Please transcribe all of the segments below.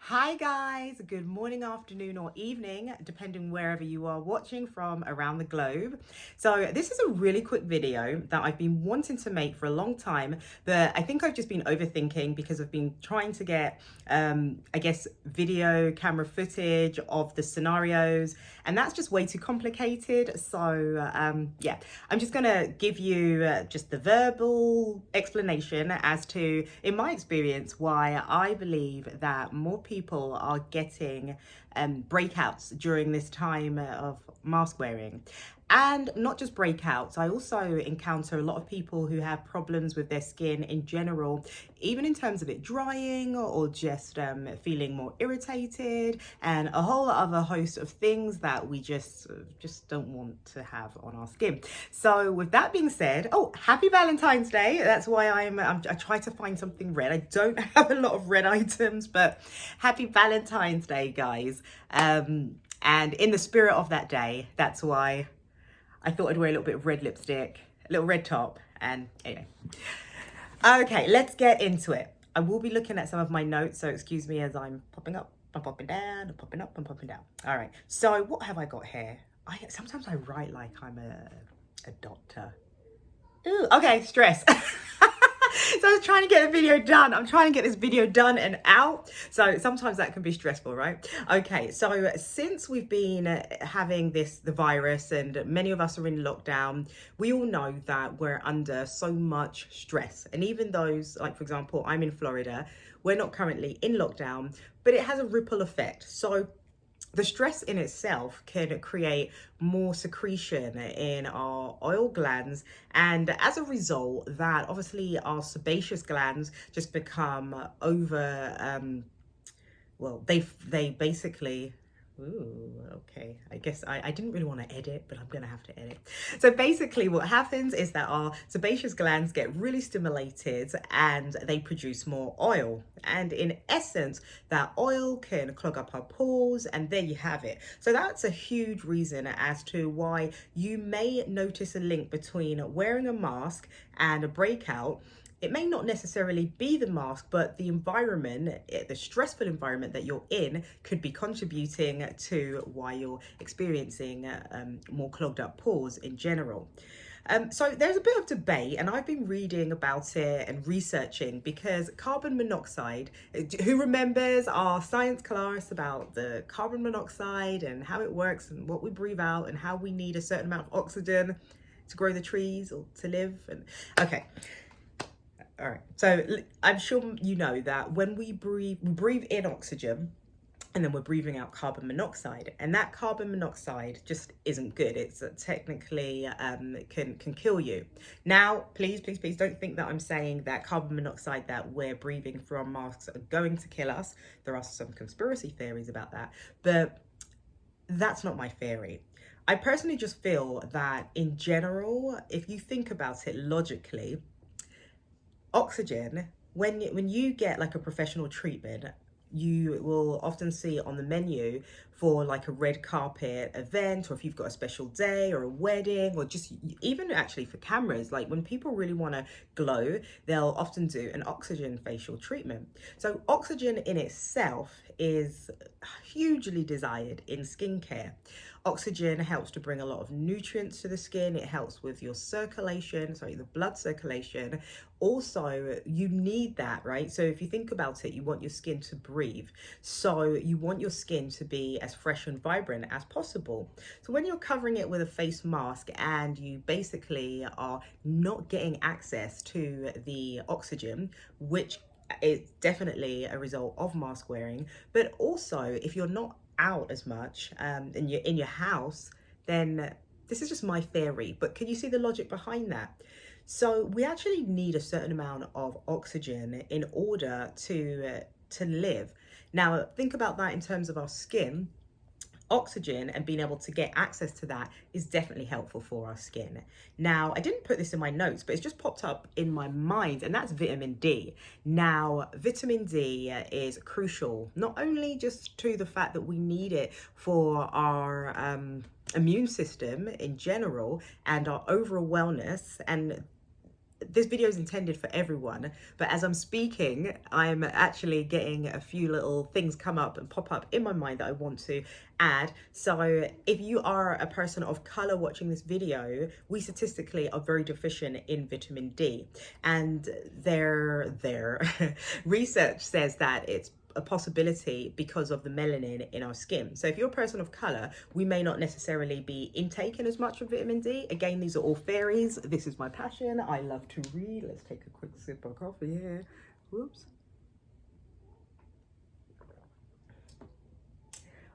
Hi guys, good morning, afternoon or evening, depending wherever you are watching from around the globe. So this is a really quick video that I've been wanting to make for a long time, but I think I've just been overthinking because I've been trying to get, I guess, video camera footage of the scenarios, and that's just way too complicated. So yeah, I'm just gonna give you just the verbal explanation as to, in my experience, why I believe that more people are getting breakouts during this time of mask wearing. And not just breakouts, I also encounter a lot of people who have problems with their skin in general, even in terms of it drying or just feeling more irritated, and a whole other host of things that we just don't want to have on our skin. So with that being said, oh, happy Valentine's Day. That's why I try to find something red. I don't have a lot of red items, but happy Valentine's Day, guys. And in the spirit of that day, that's why I thought I'd wear a little bit of red lipstick, a little red top, and anyway. Okay, let's get into it. I will be looking at some of my notes, so excuse me as I'm popping up, I'm popping down, I'm popping up, I'm popping down. All right, so what have I got here? Sometimes I write like I'm a doctor. Ooh, okay, stress. So I was trying to get a video done. I'm trying to get this video done and out. So sometimes that can be stressful, right? Okay, so since we've been having the virus, and many of us are in lockdown, we all know that we're under so much stress. And even those, like for example, I'm in Florida, we're not currently in lockdown, but it has a ripple effect. So the stress in itself can create more secretion in our oil glands, and as a result, that obviously our sebaceous glands just become well, they basically, ooh, okay. I guess I didn't really want to edit, but I'm going to have to edit. So basically what happens is that our sebaceous glands get really stimulated and they produce more oil. And in essence, that oil can clog up our pores, and there you have it. So that's a huge reason as to why you may notice a link between wearing a mask and a breakout. It may not necessarily be the mask, but the environment, the stressful environment that you're in, could be contributing to why you're experiencing more clogged up pores in general. So there's a bit of debate, and I've been reading about it and researching, because carbon monoxide, who remembers our science class about the carbon monoxide and how it works and what we breathe out and how we need a certain amount of oxygen to grow the trees or to live? And okay. All right. So I'm sure you know that when we breathe in oxygen, and then we're breathing out carbon monoxide, and that carbon monoxide just isn't good. It's technically can kill you. Now, please don't think that I'm saying that carbon monoxide that we're breathing from masks are going to kill us. There are some conspiracy theories about that, but that's not my theory. I personally just feel that in general, if you think about it logically, oxygen, when you get like a professional treatment, you will often see on the menu for like a red carpet event, or if you've got a special day or a wedding, or just even actually for cameras, like when people really want to glow, they'll often do an oxygen facial treatment. So oxygen in itself is hugely desired in skincare. Oxygen helps to bring a lot of nutrients to the skin. It helps with your circulation, the blood circulation. Also, you need that, right? So if you think about it, you want your skin to breathe. So you want your skin to be as fresh and vibrant as possible. So when you're covering it with a face mask and you basically are not getting access to the oxygen, which is definitely a result of mask wearing, but also if you're not out as much and you're in your house, then this is just my theory, but can you see the logic behind that? So we actually need a certain amount of oxygen in order to live. Now think about that in terms of our skin. Oxygen and being able to get access to that is definitely helpful for our skin. Now, I didn't put this in my notes, but it's just popped up in my mind, and that's vitamin D. Now, vitamin D is crucial, not only just to the fact that we need it for our immune system in general and our overall wellness, and this video is intended for everyone, but as I'm speaking, I'm actually getting a few little things come up and pop up in my mind that I want to add. So if you are a person of color watching this video, we statistically are very deficient in vitamin D, and their research says that it's a possibility because of the melanin in our skin. So if you're a person of color, we may not necessarily be intaking as much of vitamin D. Again, these are all theories. This is my passion. I love to read. Let's take a quick sip of coffee here. Whoops.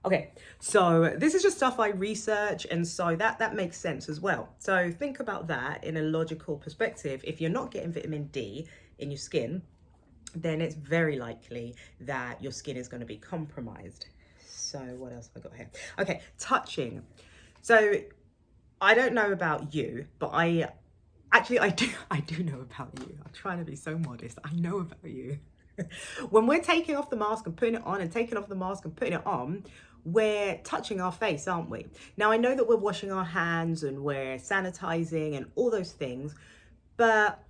Okay, so this is just stuff I research, and so that makes sense as well. So think about that in a logical perspective. If you're not getting vitamin D in your skin, then it's very likely that your skin is going to be compromised. So what else have I got here? Okay, touching. So I don't know about you, but I do know about you. I'm trying to be so modest. I know about you. When we're taking off the mask and putting it on, and taking off the mask and putting it on, we're touching our face, aren't we? Now, I know that we're washing our hands and we're sanitizing and all those things, but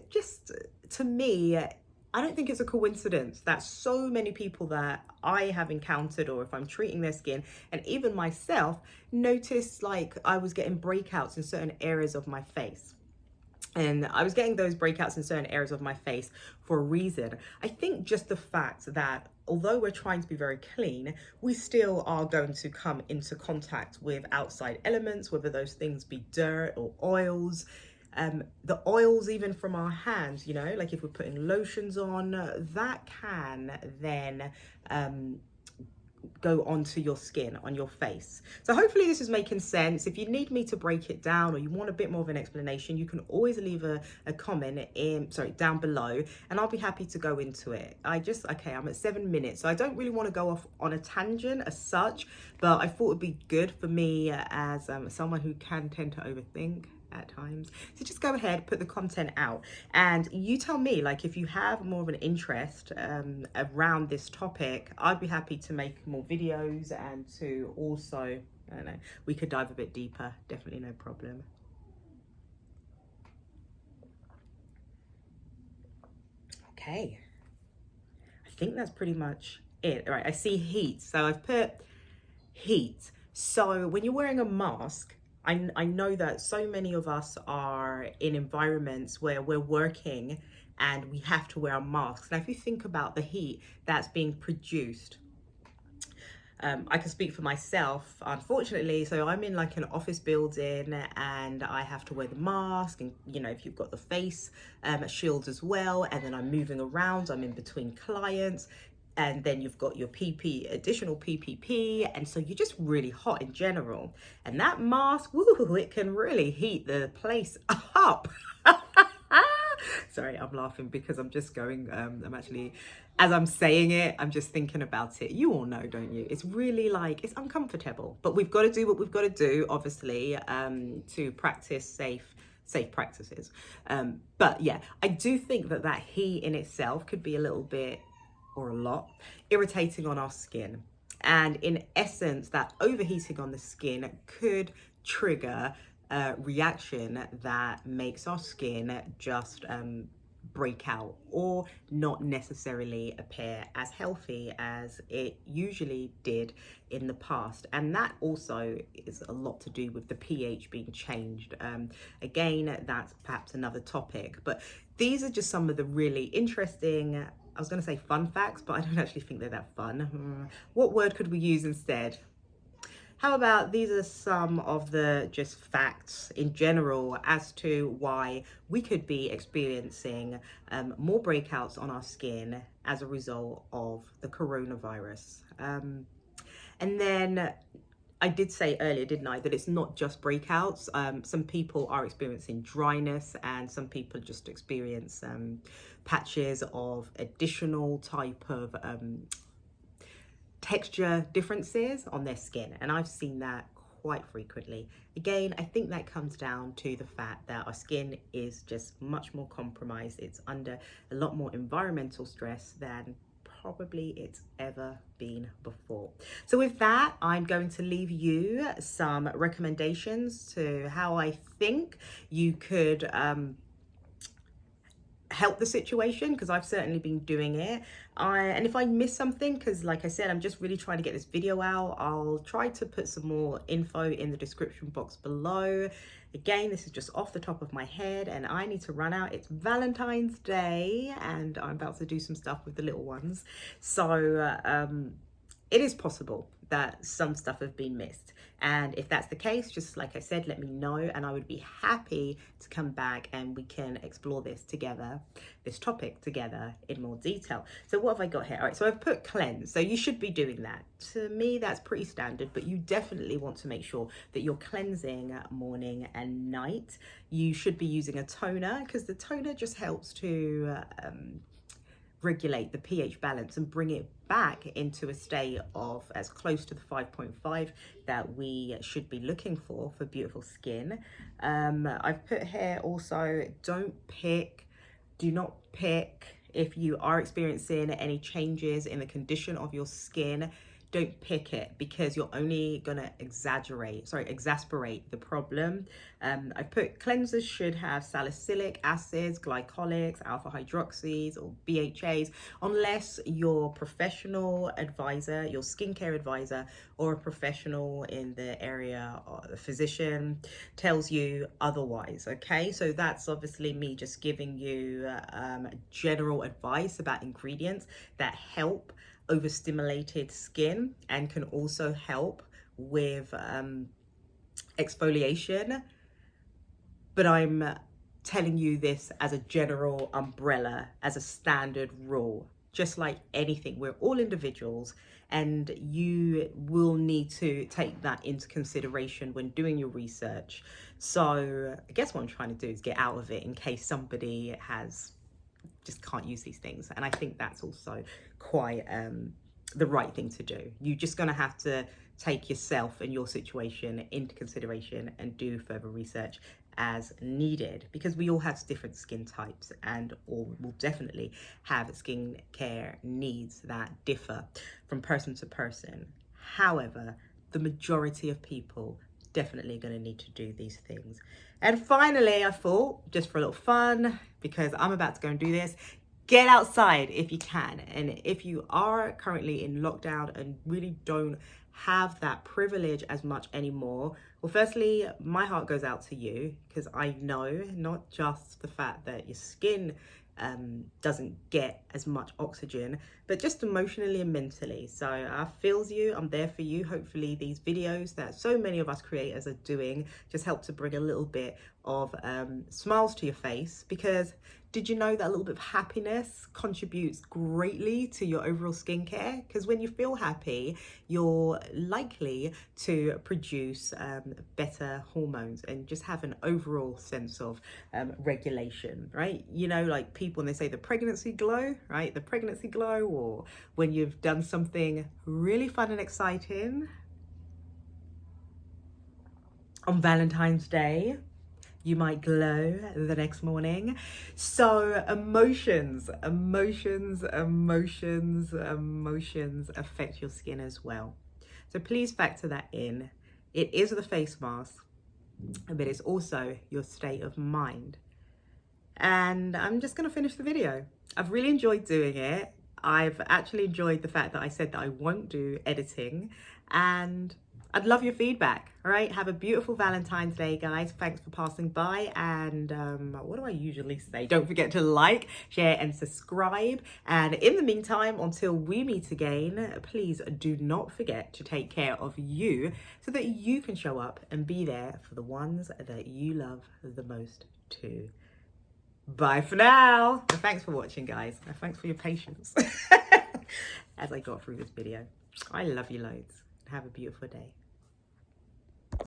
just to me, I don't think it's a coincidence that so many people that I have encountered, or if I'm treating their skin, and even myself, noticed like I was getting breakouts in certain areas of my face. And I was getting those breakouts in certain areas of my face for a reason. I think just the fact that although we're trying to be very clean, we still are going to come into contact with outside elements, whether those things be dirt or oils. The oils even from our hands, you know, like if we're putting lotions on, that can then go onto your skin, on your face. So hopefully this is making sense. If you need me to break it down, or you want a bit more of an explanation, you can always leave a comment down below, and I'll be happy to go into it. Okay, I'm at 7 minutes, so I don't really want to go off on a tangent as such, but I thought it'd be good for me as someone who can tend to overthink at times. So just go ahead, put the content out, and you tell me, like, if you have more of an interest around this topic, I'd be happy to make more videos, and to also, I don't know, we could dive a bit deeper. Definitely no problem. Okay, I think that's pretty much it. All right, I see heat, so I've put heat. So when you're wearing a mask, I know that so many of us are in environments where we're working and we have to wear our masks. Now, if you think about the heat that's being produced, I can speak for myself, unfortunately. So I'm in like an office building and I have to wear the mask, and you know, if you've got the face shields as well, and then I'm moving around, I'm in between clients, and then you've got your additional PPP, and so you're just really hot in general. And that mask, woo, it can really heat the place up. Sorry, I'm laughing because I'm just going, I'm actually, as I'm saying it, I'm just thinking about it. You all know, don't you? It's really like, it's uncomfortable, but we've got to do what we've got to do, obviously, to practice safe practices. But yeah, I do think that heat in itself could be a little bit, or a lot, irritating on our skin. And in essence, that overheating on the skin could trigger a reaction that makes our skin just break out, or not necessarily appear as healthy as it usually did in the past. And that also is a lot to do with the pH being changed. Again, that's perhaps another topic, but these are just some of the really interesting, I was going to say fun facts, but I don't actually think they're that fun. What word could we use instead? How about these are some of the just facts in general as to why we could be experiencing more breakouts on our skin as a result of the coronavirus. And then I did say earlier, didn't I, that it's not just breakouts. Some people are experiencing dryness, and some people just experience patches of additional type of texture differences on their skin. And I've seen that quite frequently. Again, I think that comes down to the fact that our skin is just much more compromised. It's under a lot more environmental stress than probably it's ever been before. So with that, I'm going to leave you some recommendations to how I think you could help the situation, because I've certainly been doing it. And if I miss something, because like I said, I'm just really trying to get this video out, I'll try to put some more info in the description box below. Again, this is just off the top of my head and I need to run out. It's Valentine's Day and I'm about to do some stuff with the little ones. So it is possible that some stuff have been missed. And if that's the case, just like I said, let me know and I would be happy to come back and we can explore this together, this topic together in more detail. So what have I got here? All right, so I've put cleanse. So you should be doing that. To me, that's pretty standard, but you definitely want to make sure that you're cleansing morning and night. You should be using a toner because the toner just helps to regulate the pH balance and bring it back into a state of as close to the 5.5 that we should be looking for beautiful skin. I've put here also, do not pick if you are experiencing any changes in the condition of your skin. Don't pick it because you're only gonna exasperate the problem. I put cleansers should have salicylic acids, glycolics, alpha hydroxys or BHAs, unless your professional advisor, your skincare advisor, or a professional in the area, or a physician tells you otherwise, okay? So that's obviously me just giving you general advice about ingredients that help overstimulated skin and can also help with exfoliation, but I'm telling you this as a general umbrella, as a standard rule. Just like anything, we're all individuals and you will need to take that into consideration when doing your research. So I guess what I'm trying to do is get out of it in case somebody just can't use these things. And I think that's also quite the right thing to do. You're just going to have to take yourself and your situation into consideration and do further research as needed, because we all have different skin types and all will definitely have skin care needs that differ from person to person. However, the majority of people definitely going to need to do these things. And finally, I thought, just for a little fun, because I'm about to go and do this, get outside if you can. And if you are currently in lockdown and really don't have that privilege as much anymore, well, firstly, my heart goes out to you, because I know not just the fact that your skin doesn't get as much oxygen, but just emotionally and mentally. So I feels you, I'm there for you. Hopefully these videos that so many of us creators are doing just help to bring a little bit of smiles to your face, because did you know that a little bit of happiness contributes greatly to your overall skincare? Because when you feel happy, you're likely to produce better hormones and just have an overall sense of regulation, right? You know, like people, when they say the pregnancy glow, right? The pregnancy glow, or when you've done something really fun and exciting on Valentine's Day, you might glow the next morning. So emotions affect your skin as well. So please factor that in. It is the face mask, but it's also your state of mind. And I'm just gonna finish the video. I've really enjoyed doing it. I've actually enjoyed the fact that I said that I won't do editing, and I'd love your feedback. All right, have a beautiful Valentine's Day, guys. Thanks for passing by. And what do I usually say? Don't forget to like, share, and subscribe. And in the meantime, until we meet again, please do not forget to take care of you so that you can show up and be there for the ones that you love the most too. Bye for now. And thanks for watching, guys. And thanks for your patience as I got through this video. I love you loads. Have a beautiful day.